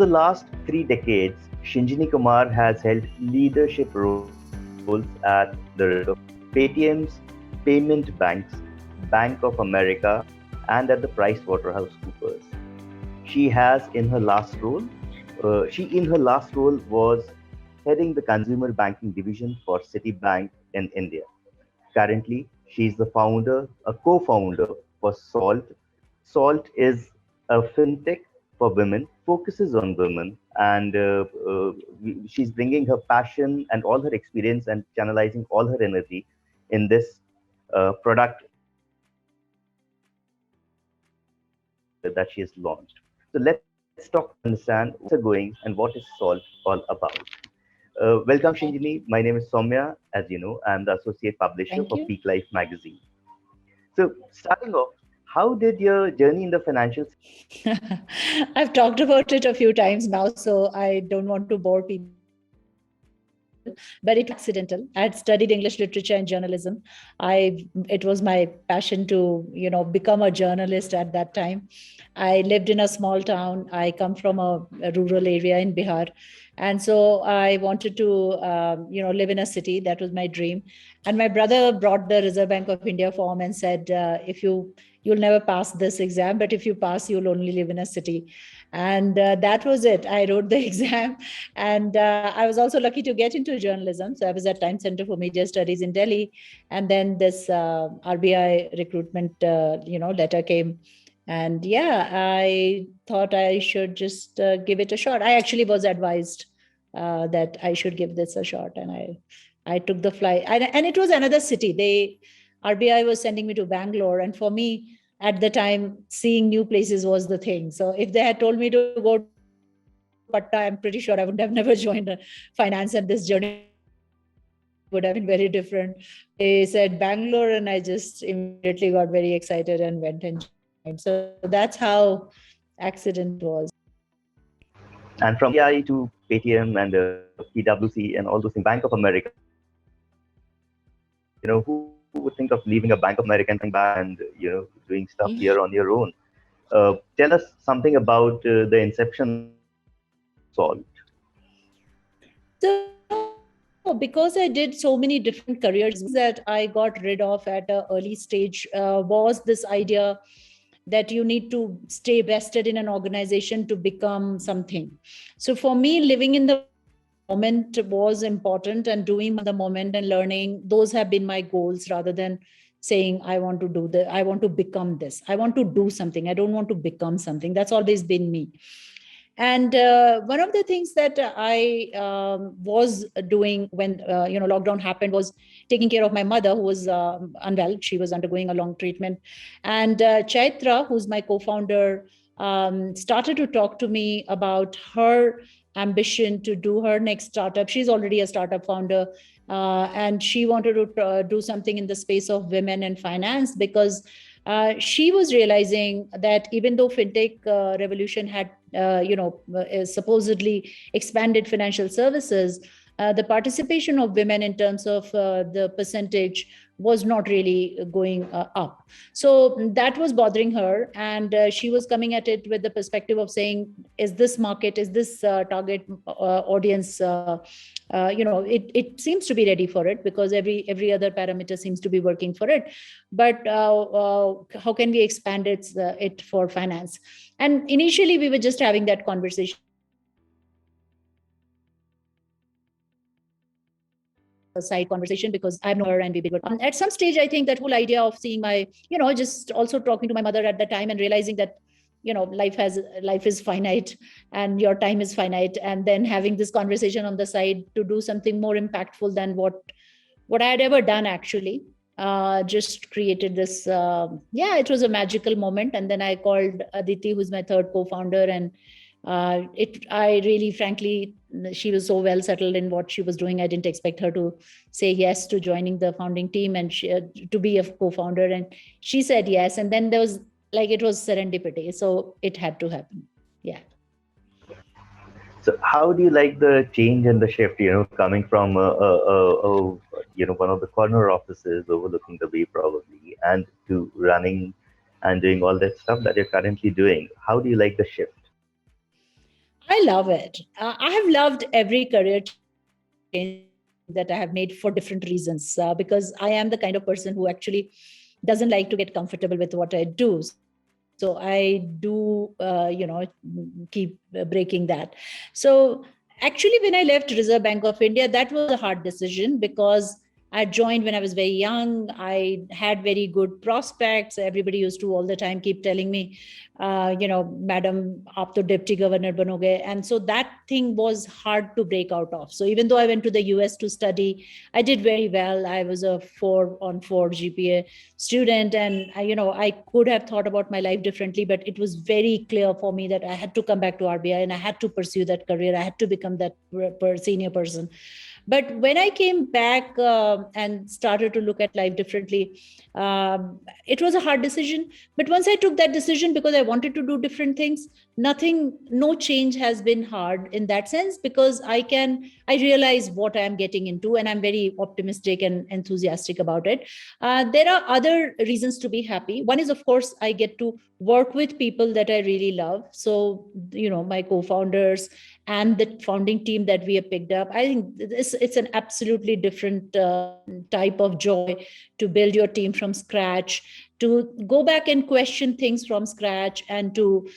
the last 3 decades, Shinjini Kumar has held leadership roles at the Paytm's Payment Banks, Bank of America, and at the PricewaterhouseCoopers. She has in her last role, she in her last role was heading the consumer banking division for Citibank in India. Currently, she is the co-founder for Salt. Salt is a fintech for women, focuses on women, and she's bringing her passion and all her experience and channelizing all her energy in this product that she has launched. So let's talk to understand what's going and what is Salt all about. Welcome, Shinjini. My name is Soumya. As you know, I'm the associate publisher Thank for you. PeakLife Magazine. So, starting off, how did your journey in the financial I've talked about it a few times now, so I don't want to bore people. But it was accidental. I had studied English literature and journalism. It was my passion to, become a journalist at that time. I lived in a small town. I come from a rural area in Bihar, and so I wanted to, live in a city. That was my dream. And my brother brought the Reserve Bank of India form and said, if you'll never pass this exam, but if you pass, you'll only live in a city. And that was it. I wrote the exam, and I was also lucky to get into journalism. So I was at Times Center for Media Studies in Delhi, and then this RBI recruitment, letter came, and yeah, I thought I should just give it a shot. I actually was advised that I should give this a shot, and I took the flight, and it was another city. RBI was sending me to Bangalore, and for me at the time, seeing new places was the thing. So if they had told me to go to Patta, I'm pretty sure I would have never joined finance, and this journey would have been very different. They said Bangalore, and I just immediately got very excited and went and joined. So that's how accident was. and from RBI to Paytm and PwC and all those things, Bank of America? Who would think of leaving a Bank of America and coming back and doing stuff here on your own? Tell us something about the inception of Salt. So, because I did so many different careers, that I got rid of at an early stage was this idea that you need to stay vested in an organization to become something. So for me, living in the moment was important, and doing the moment and learning, those have been my goals, rather than saying I want to do I want to become this. I want to do something. I don't want to become something. That's always been me. And one of the things that I was doing when lockdown happened was taking care of my mother, who was unwell. She was undergoing a long treatment, and Chaitra, who's my co-founder, started to talk to me about her ambition to do her next startup. She's already a startup founder, and she wanted to do something in the space of women and finance, because she was realizing that even though fintech revolution had supposedly expanded financial services, the participation of women in terms of the percentage was not really going up. So that was bothering her, and she was coming at it with the perspective of saying, is this market, is this target audience, it seems to be ready for it, because every other parameter seems to be working for it, but how can we expand it for finance? And initially we were just having that conversation. A side conversation, because I've known her and we've been good. At some stage, I think that whole idea of seeing my, just also talking to my mother at the time and realizing that, life is finite and your time is finite, and then having this conversation on the side to do something more impactful than what I had ever done, actually just created this. It was a magical moment. And then I called Aditi, who's my third co-founder, and I really, frankly, she was so well settled in what she was doing. I didn't expect her to say yes to joining the founding team and to be a co-founder. And she said yes. And then there was it was serendipity. So it had to happen. Yeah. So how do you like the change and the shift, coming from one of the corner offices overlooking the bay probably, and to running and doing all that stuff that you're currently doing? How do you like the shift? I love it. I have loved every career change that I have made for different reasons because I am the kind of person who actually doesn't like to get comfortable with what I do. So I do, keep breaking that. So actually, when I left Reserve Bank of India, that was a hard decision because I joined when I was very young. I had very good prospects. Everybody used to all the time keep telling me, madam, aap to deputy governor banoge. And so that thing was hard to break out of. So even though I went to the US to study, I did very well. I was a 4 on 4 GPA student, and I could have thought about my life differently, but it was very clear for me that I had to come back to RBI and I had to pursue that career. I had to become that senior person. But when I came back and started to look at life differently, it was a hard decision. But once I took that decision because I wanted to do different things, no change has been hard in that sense, because I realize what I am getting into, and I'm very optimistic and enthusiastic about it. There are other reasons to be happy. One is, of course, I get to work with people that I really love. So, my co-founders and the founding team that we have picked up, I think it's an absolutely different type of joy to build your team from scratch, to go back and question things from scratch, and to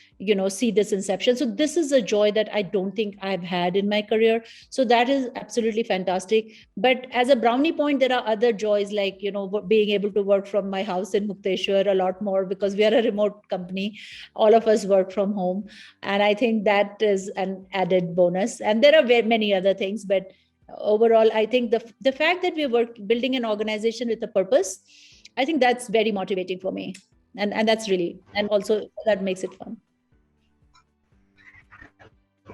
see this inception. So this is a joy that I don't think I've had in my career. So that is absolutely fantastic. But as a brownie point, there are other joys, like being able to work from my house in Mukteshwar a lot more, because we are a remote company. All of us work from home, and I think that is an added bonus. And there are very many other things, but overall, I think the fact that we are building an organization with a purpose, I think that's very motivating for me. And that's really, and also that makes it fun.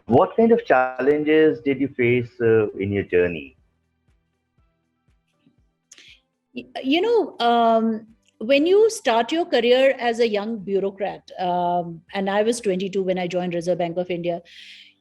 What kind of challenges did you face in your journey? When you start your career as a young bureaucrat, and I was 22 when I joined Reserve Bank of India,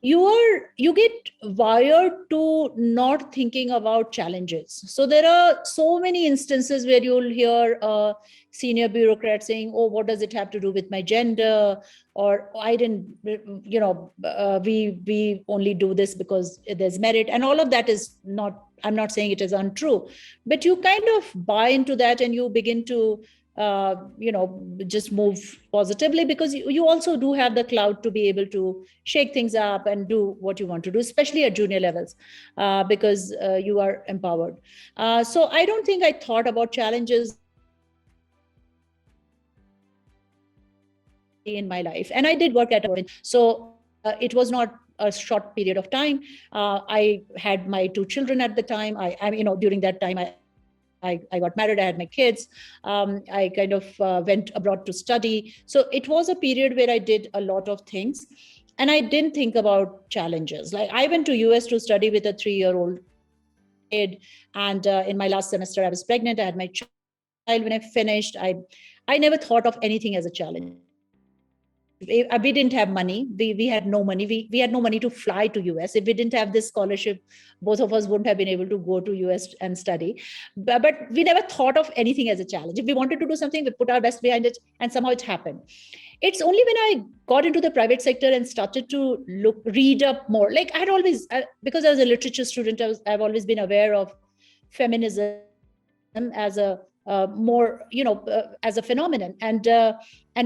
you get wired to not thinking about challenges. So there are so many instances where you'll hear a senior bureaucrat saying, oh, what does it have to do with my gender? Or I didn't, we only do this because there's merit. And all of that is not, I'm not saying it is untrue, but you kind of buy into that and you begin to just move positively, because you also do have the clout to be able to shake things up and do what you want to do, especially at junior levels, because you are empowered. So I don't think I thought about challenges in my life. And I did work at a so it was not a short period of time. I had my 2 children at the time. During that time, I got married, I had my kids. I kind of went abroad to study. So it was a period where I did a lot of things, and I didn't think about challenges. Like, I went to US to study with a 3-year-old kid, and in my last semester, I was pregnant. I had my child when I finished. I never thought of anything as a challenge. We didn't have money. We had no money. We had no money to fly to US. If we didn't have this scholarship, both of us wouldn't have been able to go to US and study. But we never thought of anything as a challenge. If we wanted to do something, we put our best behind it, and somehow it happened. It's only when I got into the private sector and started to read up more. Like, I had always, because I was a literature student, I've always been aware of feminism as a more, as a phenomenon, and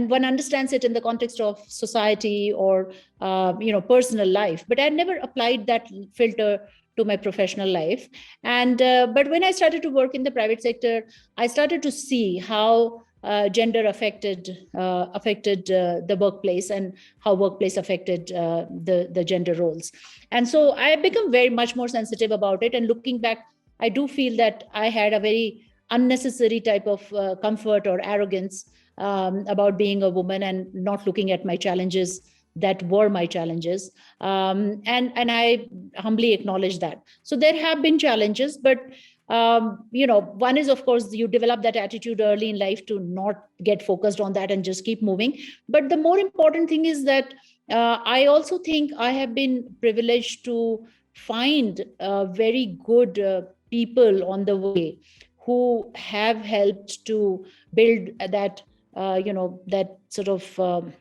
one understands it in the context of society or personal life. But I never applied that filter to my professional life. And but when I started to work in the private sector, I started to see how gender affected the workplace, and how workplace affected the gender roles. And so I become very much more sensitive about it. And looking back, I do feel that I had a very unnecessary type of comfort or arrogance about being a woman, and not looking at my challenges that were my challenges. And I humbly acknowledge that. So there have been challenges, but one is, of course, you develop that attitude early in life to not get focused on that and just keep moving. But the more important thing is that I also think I have been privileged to find very good people on the way who have helped to build that that sort of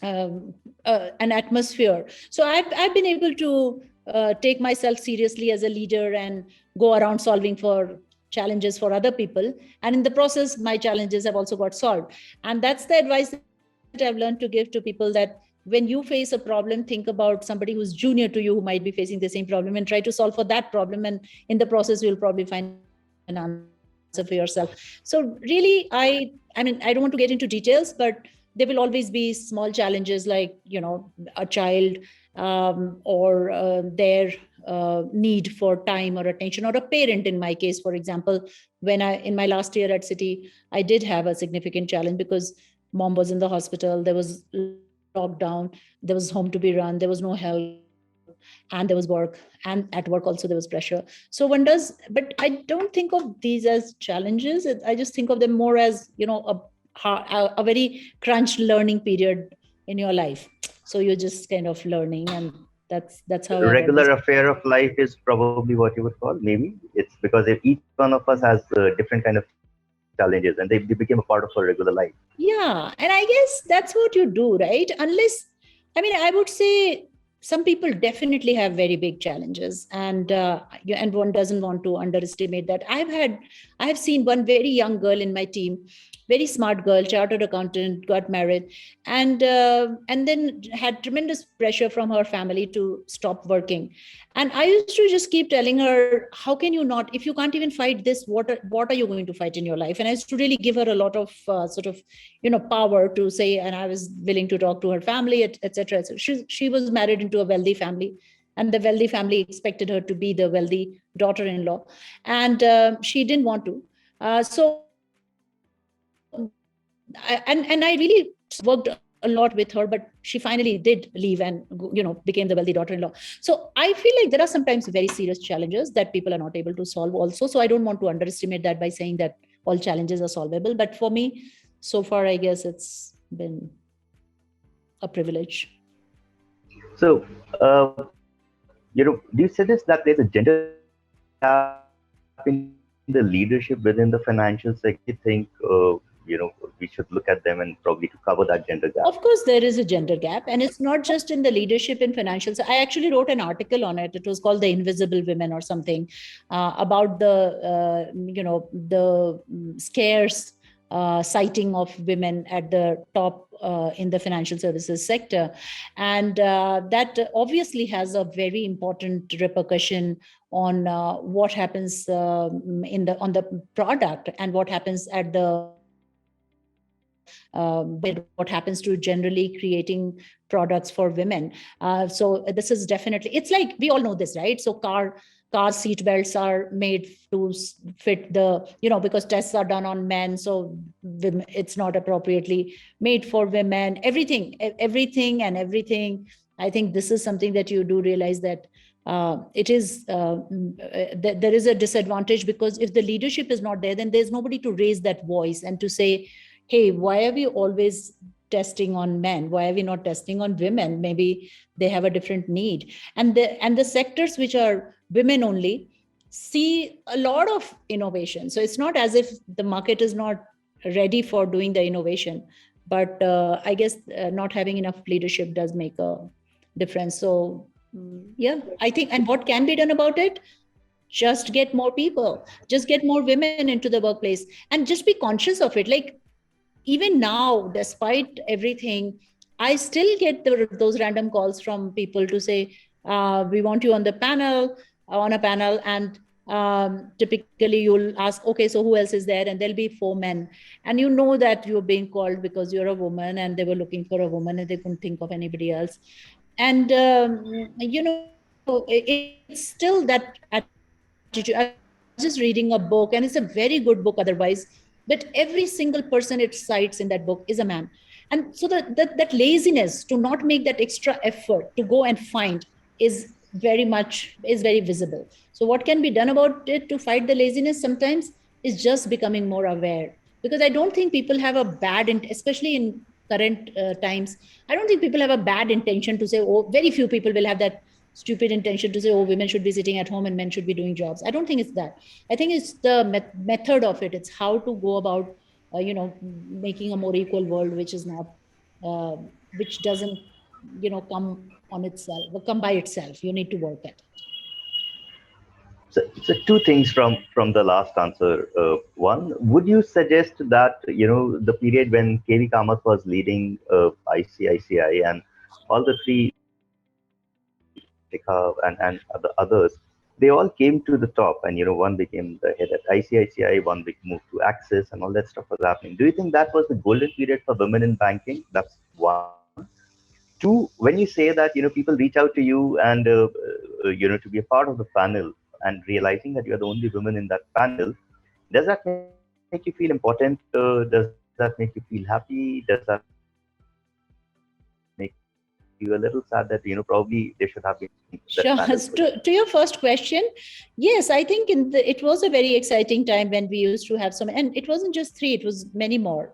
an atmosphere. So I've been able to take myself seriously as a leader and go around solving for challenges for other people. And in the process, my challenges have also got solved. And that's the advice that I've learned to give to people, that when you face a problem, think about somebody who's junior to you who might be facing the same problem and try to solve for that problem. And in the process, you'll probably find an answer for yourself. So really, I mean, I don't want to get into details, but there will always be small challenges like, a child or their need for time or attention, or a parent. In my case, for example, in my last year at Citi, I did have a significant challenge because mom was in the hospital, there was lockdown, there was home to be run, there was no help, and there was work, and at work also there was pressure. So one does, but I don't think of these as challenges. I just think of them more as, a very crunched learning period in your life. So you're just kind of learning, and that's how I've always. Regular affair of life is probably what you would call. Maybe it's because each one of us has different kind of challenges, and they became a part of our regular life. Yeah, and I guess that's what you do, right? Unless, I mean, I would say some people definitely have very big challenges, and one doesn't want to underestimate that. I have seen one very young girl in my team, very smart girl, chartered accountant, got married, and then had tremendous pressure from her family to stop working. And I used to just keep telling her, how can you not, if you can't even fight this, what are you going to fight in your life? And I used to really give her a lot of sort of, power to say, and I was willing to talk to her family, etc. She was married into a wealthy family, and the wealthy family expected her to be the wealthy daughter-in-law, and she didn't want to. And I really worked a lot with her, but she finally did leave and, became the wealthy daughter-in-law. So I feel like there are sometimes very serious challenges that people are not able to solve also. So I don't want to underestimate that by saying that all challenges are solvable. But for me, so far, I guess it's been a privilege. So, do you suggest that there's a gender gap in the leadership within the financial sector? Do you think, we should look at them and probably to cover that gender gap? Of course, there is a gender gap, and it's not just in the leadership in financial. So I actually wrote an article on it. It was called "The Invisible Women" or something, about the scarce sighting of women at the top in the financial services sector, and that obviously has a very important repercussion on what happens on the product, and what happens at the what happens to generally creating products for women. So this is definitely, it's like, we all know this, right? So car seat belts are made to fit the, because tests are done on men, so it's not appropriately made for women. Everything. I think this is something that you do realize, that it is there is a disadvantage, because if the leadership is not there, then there's nobody to raise that voice and to say, hey, why are we always testing on men? Why are we not testing on women? Maybe they have a different need. And the sectors which are women only see a lot of innovation. So it's not as if the market is not ready for doing the innovation, but I guess not having enough leadership does make a difference. So yeah, I think, and what can be done about it? Just get more people, just get more women into the workplace, and just be conscious of it. Like, even now, despite everything, I still get those random calls from people to say, we want you on a panel, and typically you'll ask, okay, so who else is there? And there'll be 4 men, and you know that you're being called because you're a woman, and they were looking for a woman and they couldn't think of anybody else. And it's still that attitude. I was just reading a book, and it's a very good book otherwise, but every single person it cites in that book is a man. And so that laziness to not make that extra effort to go and find is very visible. So what can be done about it to fight the laziness sometimes is just becoming more aware. Because I don't think people have a especially in current times, I don't think people have a bad intention to say, oh, very few people will have that stupid intention to say, oh, women should be sitting at home and men should be doing jobs. I don't think it's that. I think it's the method of it. It's how to go about making a more equal world, which is not which doesn't, come on itself, or come by itself. You need to work at it. So two things from the last answer. One, would you suggest that the period when KV Kamath was leading ICICI and all the three Shikha and the others, they all came to the top, and one became the head at ICICI, one moved to Axis, and all that stuff was happening. Do you think that was the golden period for women in banking? That's one. Two, when you say that people reach out to you and to be a part of the panel, and realizing that you're the only woman in that panel, does that make you feel important? Does that make you feel happy? Does that make you a little sad that probably there should have been that panel for you? Sure. To your first question, yes, I think it was a very exciting time when we used to have some, and it wasn't just three; it was many more.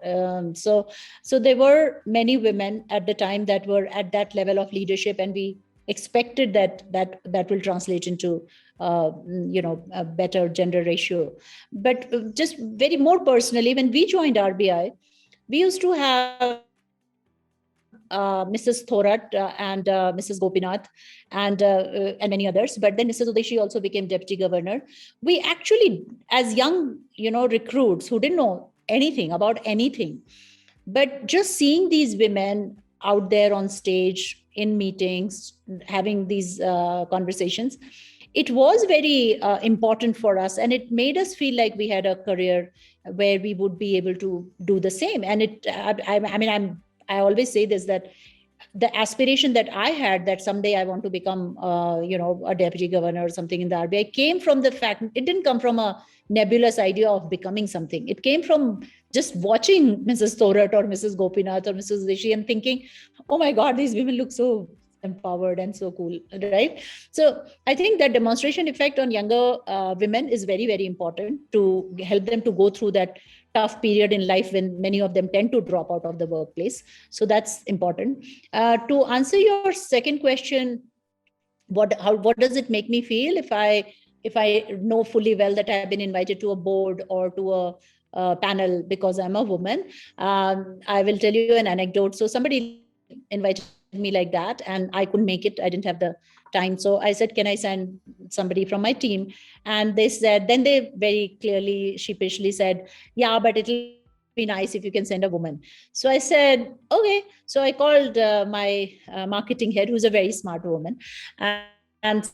So there were many women at the time that were at that level of leadership, and we expected that will translate into a better gender ratio. But just very more personally, when we joined RBI, we used to have Mrs. Thorat and Mrs. Gopinath and many others. But then Mrs. Udeshi also became deputy governor. We actually, as young, recruits who didn't know anything about anything, but just seeing these women out there on stage in meetings, having these conversations, it was very important for us, and it made us feel like we had a career where we would be able to do the same. And I always say this, that the aspiration that I had that someday I want to become, a deputy governor or something in the RBI came from the fact, it didn't come from a nebulous idea of becoming something. It came from just watching Mrs. Thorat or Mrs. Gopinath or Mrs. Rishi and thinking, oh my God, these women look so empowered and so cool, right? So I think that demonstration effect on younger women is very, very important to help them to go through that tough period in life when many of them tend to drop out of the workplace. So that's important. To answer your second question, what does it make me feel if I know fully well that I've been invited to a board or to a panel because I'm a woman? I will tell you an anecdote. So somebody invited me like that, and I couldn't make it. I didn't have the time. So I said, can I send somebody from my team? And then they very clearly, sheepishly said, yeah, but it'll be nice if you can send a woman. So I said, okay. So I called my marketing head, who's a very smart woman, and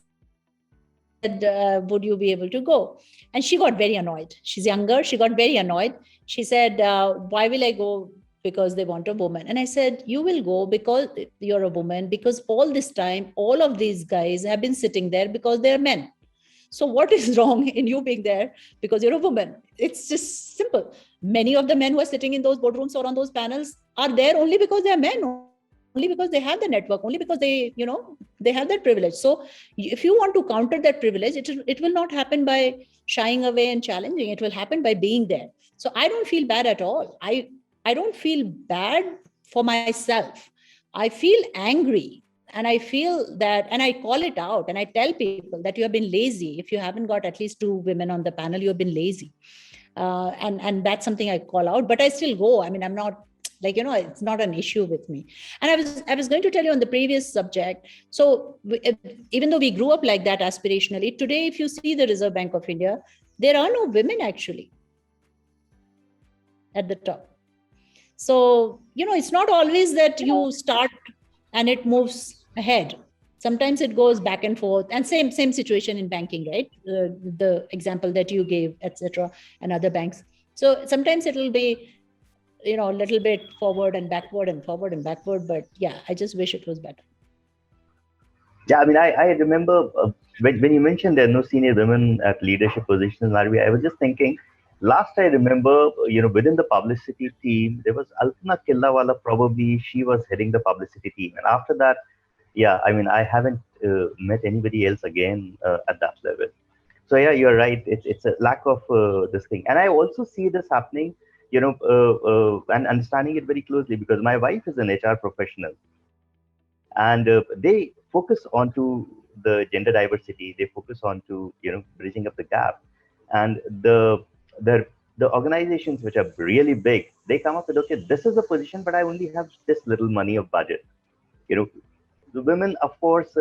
said, would you be able to go? And she got very annoyed. She's younger. She got very annoyed. She said, why will I go? Because they want a woman. And I said, you will go because you're a woman, because all this time, all of these guys have been sitting there because they're men. So what is wrong in you being there because you're a woman? It's just simple. Many of the men who are sitting in those boardrooms or on those panels are there only because they're men, only because they have the network, only because they have that privilege. So if you want to counter that privilege, it will not happen by shying away and challenging. It will happen by being there. So I don't feel bad at all. I don't feel bad for myself. I feel angry. And I feel that, and I call it out, and I tell people that you have been lazy. If you haven't got at least 2 women on the panel, you have been lazy. And that's something I call out, but I still go. I mean, I'm not like, it's not an issue with me. And I was going to tell you on the previous subject. So even though we grew up like that aspirationally, today, if you see the Reserve Bank of India, there are no women actually at the top. So, it's not always that you start and it moves ahead. Sometimes it goes back and forth, and same situation in banking, right? The example that you gave, etc., and other banks. So sometimes it will be, a little bit forward and backward and forward and backward. But yeah, I just wish it was better. Yeah, I mean, I remember when you mentioned there are no senior women at leadership positions in RBI, I was just thinking, last I remember, within the publicity team, there was Alpana Killawala, probably she was heading the publicity team. And after that, yeah, I mean, I haven't met anybody else again at that level. So yeah, you're right. It's a lack of this thing. And I also see this happening, and understanding it very closely because my wife is an HR professional, and they focus onto the gender diversity. They focus onto bridging up the gap, and the the organizations which are really big, they come up with, okay, this is the position, but I only have this little money of budget. You know, the women, of course,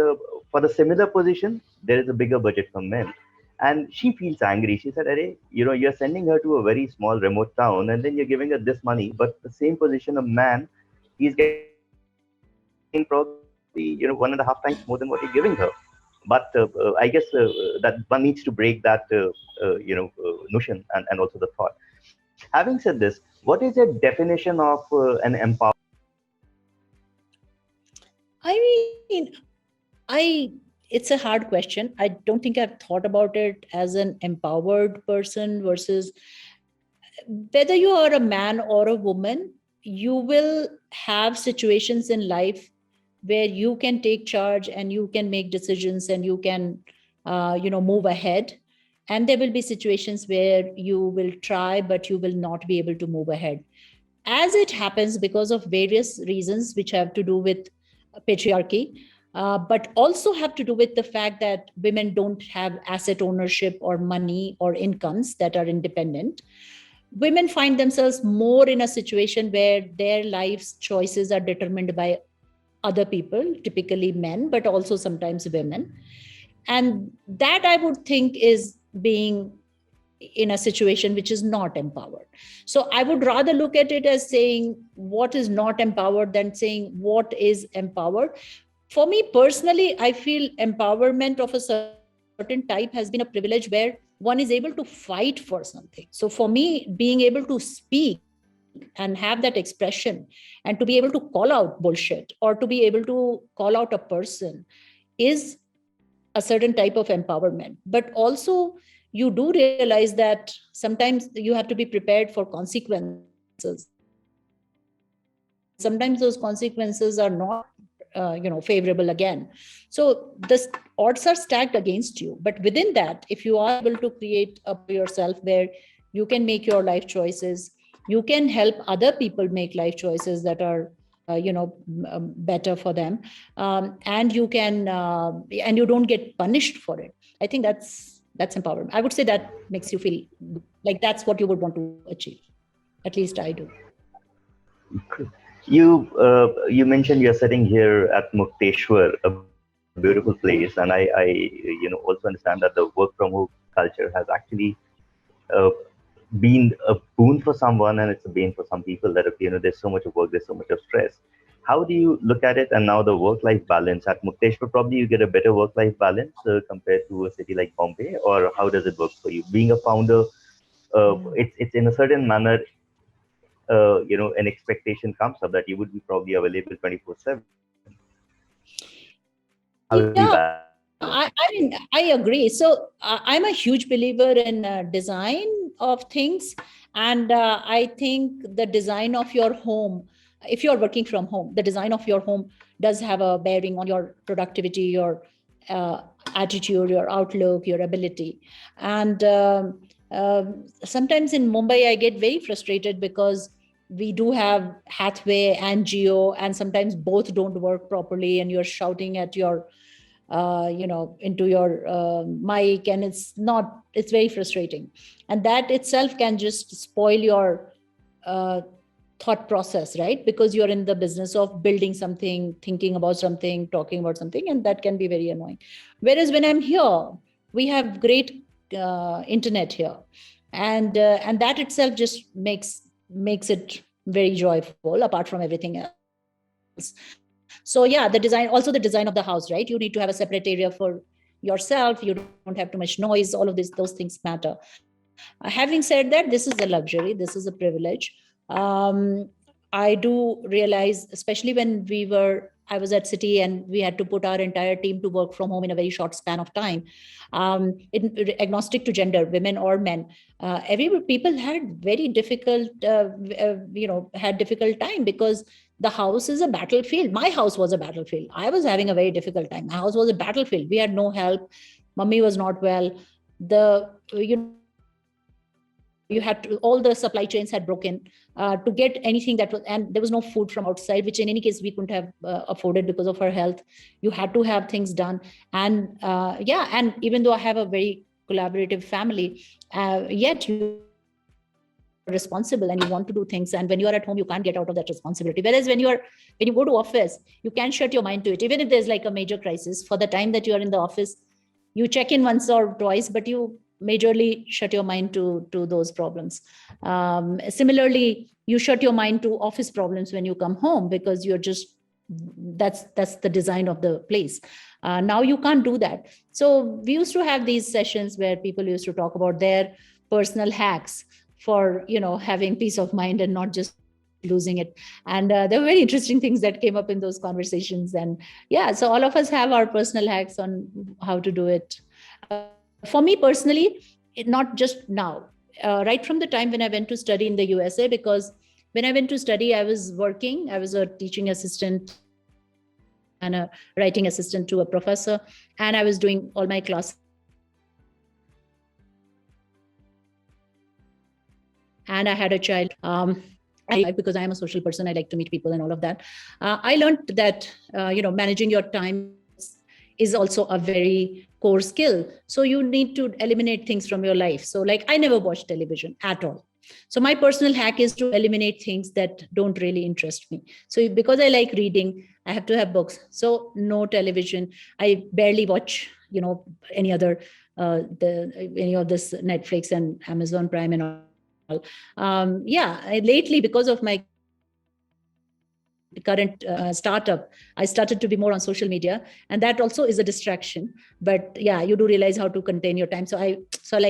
for the similar position, there is a bigger budget for men. And she feels angry. She said, Arey, you're sending her to a very small remote town and then you're giving her this money, but the same position of man, he's getting probably, 1.5 times more than what you're giving her. But I guess that one needs to break that, notion and also the thought. Having said this, what is your definition of an empowered? I mean, it's a hard question. I don't think I've thought about it as an empowered person versus whether you are a man or a woman. You will have situations in life where you can take charge and you can make decisions and you can move ahead, and there will be situations where you will try but you will not be able to move ahead, as it happens because of various reasons which have to do with patriarchy, but also have to do with the fact that women don't have asset ownership or money or incomes that are independent. Women find themselves more in a situation where their life's choices are determined by other people, typically men, but also sometimes women. And that I would think is being in a situation which is not empowered. So I would rather look at it as saying what is not empowered than saying what is empowered. For me personally, I feel empowerment of a certain type has been a privilege where one is able to fight for something. So for me, being able to speak and have that expression and to be able to call out bullshit or to be able to call out a person is a certain type of empowerment. But also, you do realize that sometimes you have to be prepared for consequences, and sometimes those consequences are not favorable again. So the odds are stacked against you, but within that, if you are able to create a path for yourself where you can make your life choices, you can help other people make life choices that are better for them, and you don't get punished for it. I think that's empowerment. I would say that makes you feel like that's what you would want to achieve. At least I do. You mentioned you're sitting here at Mukteshwar, a beautiful place, and I also understand that the work from home culture has actually uh, been a boon for someone and it's a bane for some people, that if there's so much of work, there's so much of stress. How do you look at it? And now the work-life balance at Mukteshwar, probably you get a better work-life balance compared to a city like Bombay, or how does it work for you? Being a founder, it's in a certain manner, an expectation comes up that you would be probably available 24/7. How do you Yeah, balance it? I agree. So I'm a huge believer in design of things. And I think the design of your home, if you're working from home, the design of your home does have a bearing on your productivity, your uh, attitude, your outlook, your ability. And sometimes in Mumbai, I get very frustrated because we do have Hathway and Geo, and sometimes both don't work properly, and you're shouting at your into your mic, and it's very frustrating, and that itself can just spoil your uh, thought process, right? Because you're in the business of building something, thinking about something, talking about something, and that can be very annoying. Whereas when I'm here, we have great internet here, and that itself just makes it very joyful, apart from everything else. So yeah, also the design of the house, right? You need to have a separate area for yourself, you don't have too much noise, all of those things matter. Having said that, this is a luxury, this is a privilege. I do realize, especially when I was at Citi and we had to put our entire team to work from home in a very short span of time, agnostic to gender, women or men, every people had very difficult, had difficult time, because the house is a battlefield. My house was a battlefield. I was having a very difficult time. My house was a battlefield. We had no help. Mummy was not well. You had to, all the supply chains had broken to get anything that was, and there was no food from outside, which in any case we couldn't have afforded because of her health. You had to have things done. And and even though I have a very collaborative family, yet you had to have things done. responsible and you want to do things, and when you are at home you can't get out of that responsibility. Whereas when you go to office, you can shut your mind to it. Even if there's like a major crisis, for the time that you are in the office, you check in once or twice, but you majorly shut your mind to those problems. Similarly, you shut your mind to office problems when you come home, because you're just, that's the design of the place. Now you can't do that. So we used to have these sessions where people used to talk about their personal hacks for having peace of mind and not just losing it. And there were very interesting things that came up in those conversations. And yeah, so all of us have our personal hacks on how to do it. For me personally, not just now, right from the time when I went to study in the USA, because when I went to study, I was working. I was a teaching assistant and a writing assistant to a professor, and I was doing all my classes. And I had a child. Because I am a social person, I like to meet people and all of that. I learned that managing your time is also a very core skill. So you need to eliminate things from your life. So like, I never watch television at all. So my personal hack is to eliminate things that don't really interest me. So because I like reading, I have to have books. So no television. I barely watch, any other any of this Netflix and Amazon Prime and all. Lately, because of my current startup, I started to be more on social media, and that also is a distraction. But yeah, you do realize how to contain your time. So I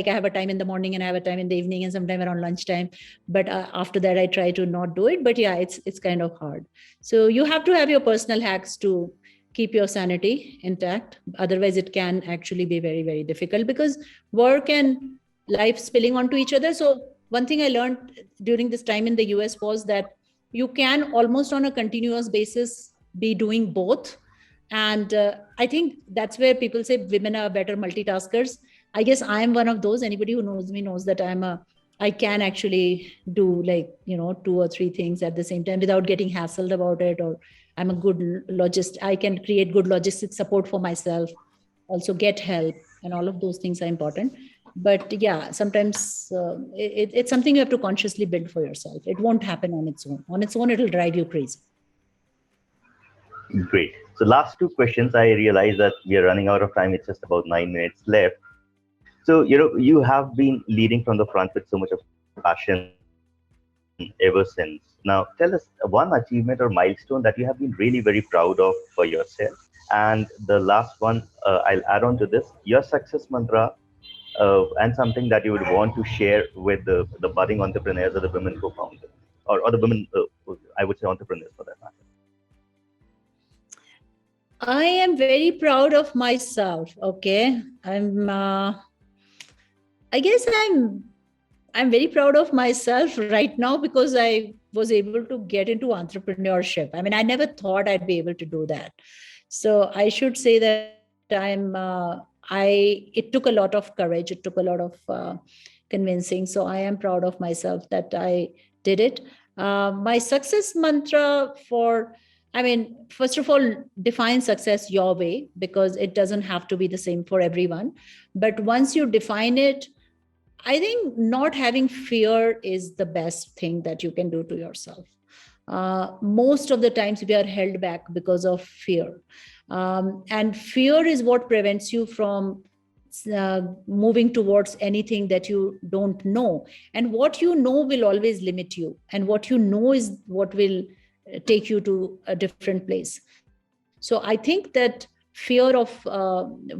have a time in the morning and I have a time in the evening and sometime around lunchtime. But after that, I try to not do it. But yeah, it's kind of hard. So you have to have your personal hacks to keep your sanity intact. Otherwise, it can actually be very, very difficult, because work and life spilling onto each other. So one thing I learned during this time in the US was that you can almost on a continuous basis be doing both. And I think that's where people say women are better multitaskers. I guess I am one of those. Anybody who knows me knows that I can actually do 2 or 3 things at the same time without getting hassled about it. Or I'm a good logist. I can create good logistic support for myself, also get help, and all of those things are important. But yeah, sometimes it's something you have to consciously build for yourself. It won't happen on its own. On its own, it'll drive you crazy. Great. So last 2 questions. I realize that we are running out of time. It's just about 9 minutes left. So, you have been leading from the front with so much of passion ever since. Now, tell us one achievement or milestone that you have been really very proud of for yourself. And the last one, I'll add on to this, your success mantra, and something that you would want to share with the budding entrepreneurs or the women co-founders, or the women, I would say entrepreneurs for that matter. I am very proud of myself. Okay. I guess I'm very proud of myself right now because I was able to get into entrepreneurship. I mean, I never thought I'd be able to do that. So I should say that it took a lot of courage. It took a lot of convincing. So I am proud of myself that I did it. My success mantra first of all, define success your way, because it doesn't have to be the same for everyone. But once you define it, I think not having fear is the best thing that you can do to yourself. Most of the times we are held back because of fear. And fear is what prevents you from moving towards anything that you don't know. And what you know will always limit you. And what you know is what will take you to a different place. So I think that fear of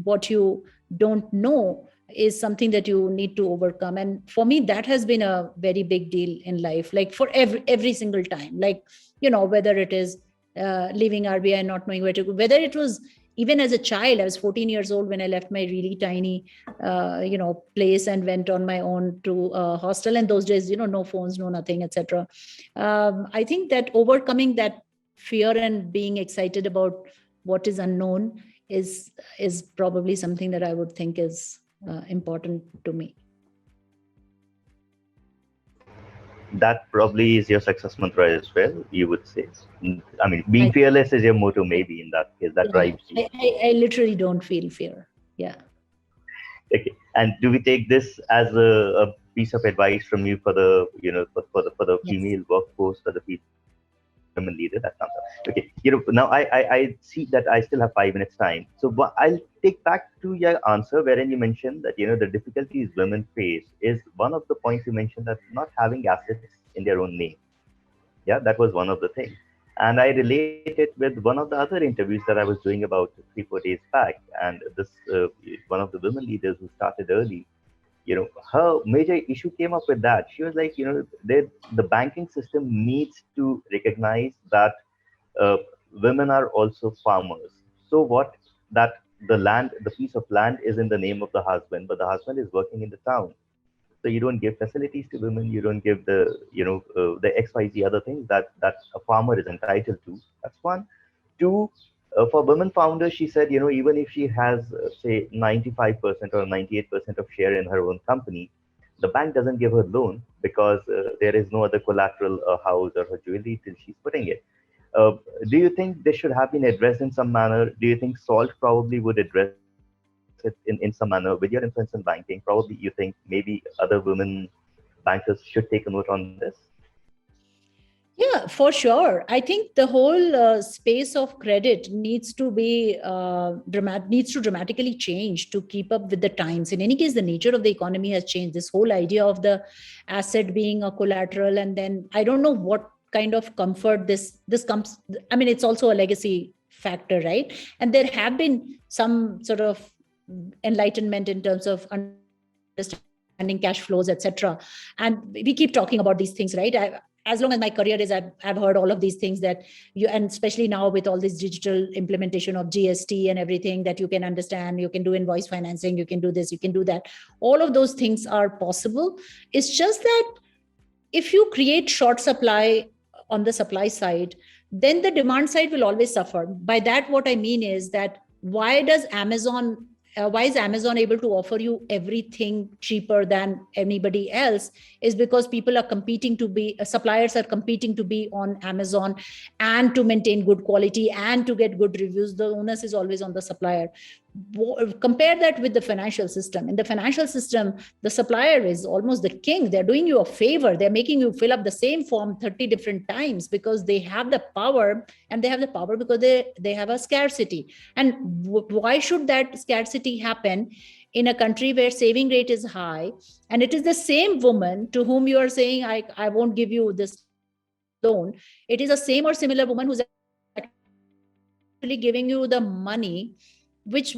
what you don't know is something that you need to overcome. And for me, that has been a very big deal in life, like for every single time, like, whether it is leaving RBI and not knowing where to go, whether it was even as a child. I was 14 years old when I left my really tiny, place and went on my own to a hostel. And those days, no phones, no nothing, etc. I think that overcoming that fear and being excited about what is unknown is probably something that I would think is important to me. That probably is your success mantra as well, you would say. I mean, being fearless is your motto, maybe, in that case. That drives you. I literally don't feel fear. Yeah. Okay. And do we take this as a piece of advice from you for the for the Yes. female workforce, for the female women leader? That sounds okay. Now I see that I still have 5 minutes time. So I'll take back to your answer wherein you mentioned that the difficulties women face is one of the points you mentioned, that not having assets in their own name. Yeah, that was one of the things. And I relate it with one of the other interviews that I was doing about 3 4 days back. And this one of the women leaders who started early, her major issue came up with that. She was like, the banking system needs to recognize that uh, women are also farmers. So what, that the piece of land is in the name of the husband, but the husband is working in the town. So you don't give facilities to women. You don't give the XYZ other things that a farmer is entitled to. That's one. Two, for women founders, she said, even if she has say 95% or 98% of share in her own company, the bank doesn't give her loan because there is no other collateral, a house or her jewelry till she's putting it. Uh, do you think this should have been addressed in some manner? Do you think SALT probably would address it in some manner? With your influence in banking, probably you think maybe other women bankers should take a note on this? Yeah, for sure. I think the whole space of credit needs to be needs to dramatically change to keep up with the times. In any case, the nature of the economy has changed. This whole idea of the asset being a collateral, and then I don't know what kind of comfort this comes. I mean, it's also a legacy factor, right? And there have been some sort of enlightenment in terms of understanding cash flows, etc. And we keep talking about these things, right? As long as my career is, I've heard all of these things that you, and especially now with all this digital implementation of GST and everything, that you can understand, you can do invoice financing, you can do this, you can do that. All of those things are possible. It's just that if you create short supply on the supply side, then the demand side will always suffer. By that, what I mean is that why is Amazon able to offer you everything cheaper than anybody else? Is because people are competing to be, suppliers are competing to be on Amazon and to maintain good quality and to get good reviews. The onus is always on the supplier. Compare that with the financial system. In the financial system, the supplier is almost the king. They're doing you a favor. They're making you fill up the same form 30 different times because they have the power, and they have the power because they have a scarcity. And why should that scarcity happen in a country where saving rate is high, and it is the same woman to whom you are saying, I won't give you this loan. It is a same or similar woman who's actually giving you the money, which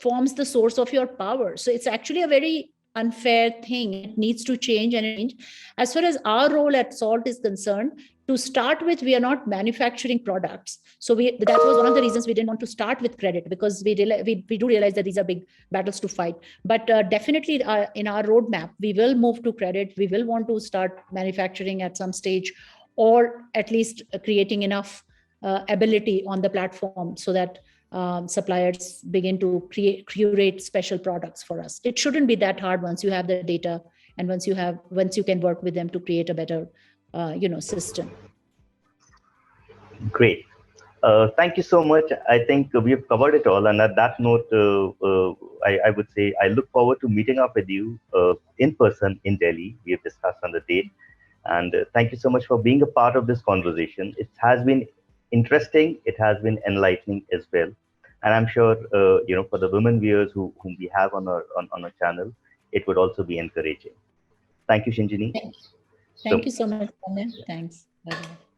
forms the source of your power. So it's actually a very unfair thing. It needs to change. And as far as our role at SALT is concerned, to start with, we are not manufacturing products. So that was one of the reasons we didn't want to start with credit, because we do realize that these are big battles to fight. But definitely in our roadmap, we will move to credit. We will want to start manufacturing at some stage, or at least creating enough ability on the platform so that suppliers begin to curate special products for us. It shouldn't be that hard once you have the data, and once you can work with them to create a better system. Great. Thank you so much. I think we've covered it all. And at that note, I would say I look forward to meeting up with you in person in Delhi. We have discussed on the date. And thank you so much for being a part of this conversation. It has been interesting. It has been enlightening as well. And I'm sure, for the women viewers whom we have on our channel, it would also be encouraging. Thank you, Shinjini. Thank you so much, Soumya. Thanks. Bye-bye.